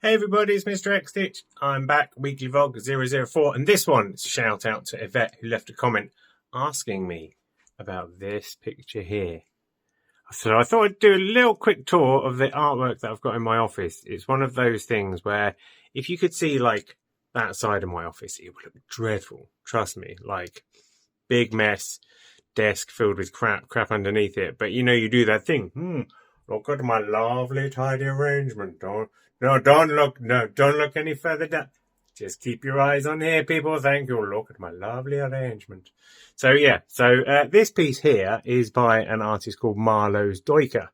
Hey everybody, it's Mr. XStitch. I'm back, weekly vlog 004, and this one, shout out to Yvette who left a comment asking me about this picture here. So I thought I'd do a little quick tour of the artwork that I've got in my office. It's one of those things where if you could see like that side of my office, it would look dreadful. Trust me, like big mess, desk filled with crap underneath it. But you know, you do that thing. Look at my lovely tidy arrangement. Don't look any further down. Just keep your eyes on here, people. Thank you. Look at my lovely arrangement. So this piece here is by an artist called Marlowe's Doiker.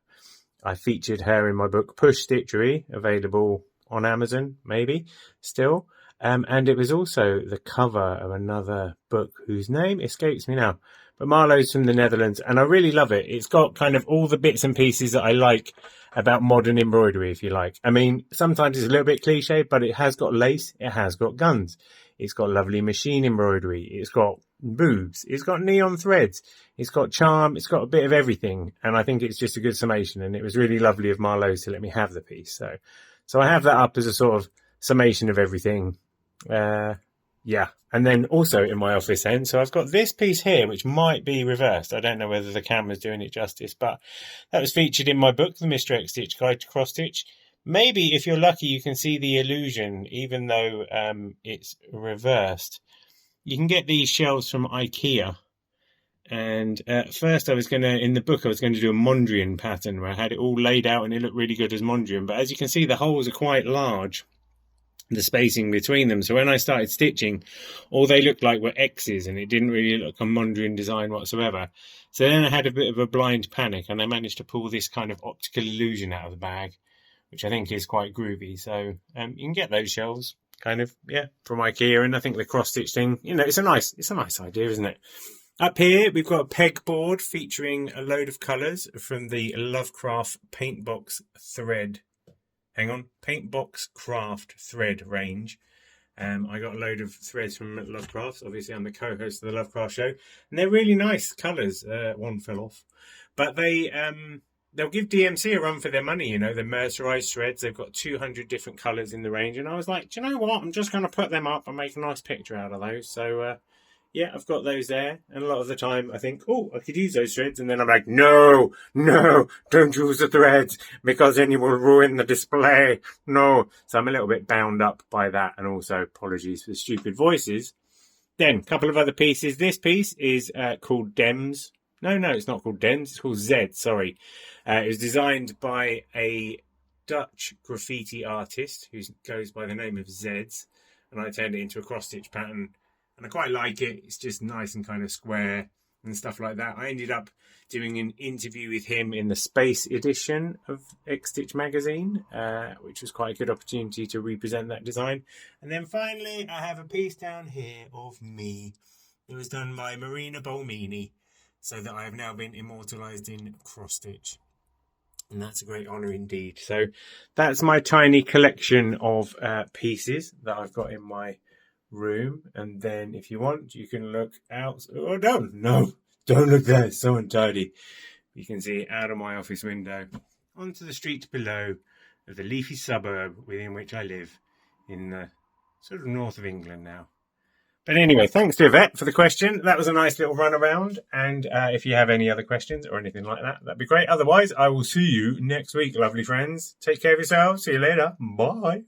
I featured her in my book Push Stitchery, available on Amazon, maybe still. And it was also the cover of another book whose name escapes me now. But Marlowe's from the Netherlands, and I really love it. It's got kind of all the bits and pieces that I like about modern embroidery, if you like. I mean, sometimes it's a little bit cliche, but it has got lace, it has got guns, it's got lovely machine embroidery, it's got boobs, it's got neon threads, it's got charm, it's got a bit of everything. And I think it's just a good summation, and it was really lovely of Marlowe's to let me have the piece. So I have that up as a sort of summation of everything. Yeah, and then also in my office end, so I've got this piece here, which might be reversed. I don't know whether the camera's doing it justice, but that was featured in my book, The Mr. XStitch Guide to Cross Stitch. Maybe if you're lucky, you can see the illusion, even though it's reversed. You can get these shelves from IKEA. And at first in the book, I was going to do a Mondrian pattern where I had it all laid out and it looked really good as Mondrian. But as you can see, the holes are quite large, the spacing between them. So when I started stitching, all they looked like were X's, and it didn't really look a Mondrian design whatsoever. So then I had a bit of a blind panic, and I managed to pull this kind of optical illusion out of the bag, which I think is quite groovy. So you can get those shelves kind of, from IKEA. And I think the cross stitch thing, it's a nice idea, isn't it? Up here, we've got a pegboard featuring a load of colours from the Lovecraft Paintbox Paintbox Craft thread range. I got a load of threads from Lovecraft. Obviously, I'm the co-host of the Lovecraft show, and they're really nice colours. One fell off, but they'll give DMC a run for their money. They're mercerised threads. They've got 200 different colours in the range, and I was like, do you know what? I'm just going to put them up and make a nice picture out of those. So I've got those there, and a lot of the time I think, I could use those threads, and then I'm like, no, don't use the threads, because then you will ruin the display. No. So I'm a little bit bound up by that, and also apologies for the stupid voices. Then, a couple of other pieces. This piece is called Dems. No, it's not called Dems, it's called Zed, sorry. It was designed by a Dutch graffiti artist who goes by the name of Zeds, and I turned it into a cross-stitch pattern. And I quite like it. It's just nice and kind of square and stuff like that. I ended up doing an interview with him in the Space edition of XStitch magazine, which was quite a good opportunity to represent that design. And then finally, I have a piece down here of me. It was done by Marina Bolmini, so that I have now been immortalised in cross-stitch. And that's a great honour indeed. So that's my tiny collection of pieces that I've got in my room. And then if you want, you can look out. Don't look there, it's so untidy. You can see out of my office window onto the street below of the leafy suburb within which I live in the sort of north of England now. But anyway, thanks to Yvette for the question. That was a nice little run around, and if you have any other questions or anything like that, that'd be great. Otherwise, I will see you next week, lovely friends. Take care of yourselves. See you later. Bye.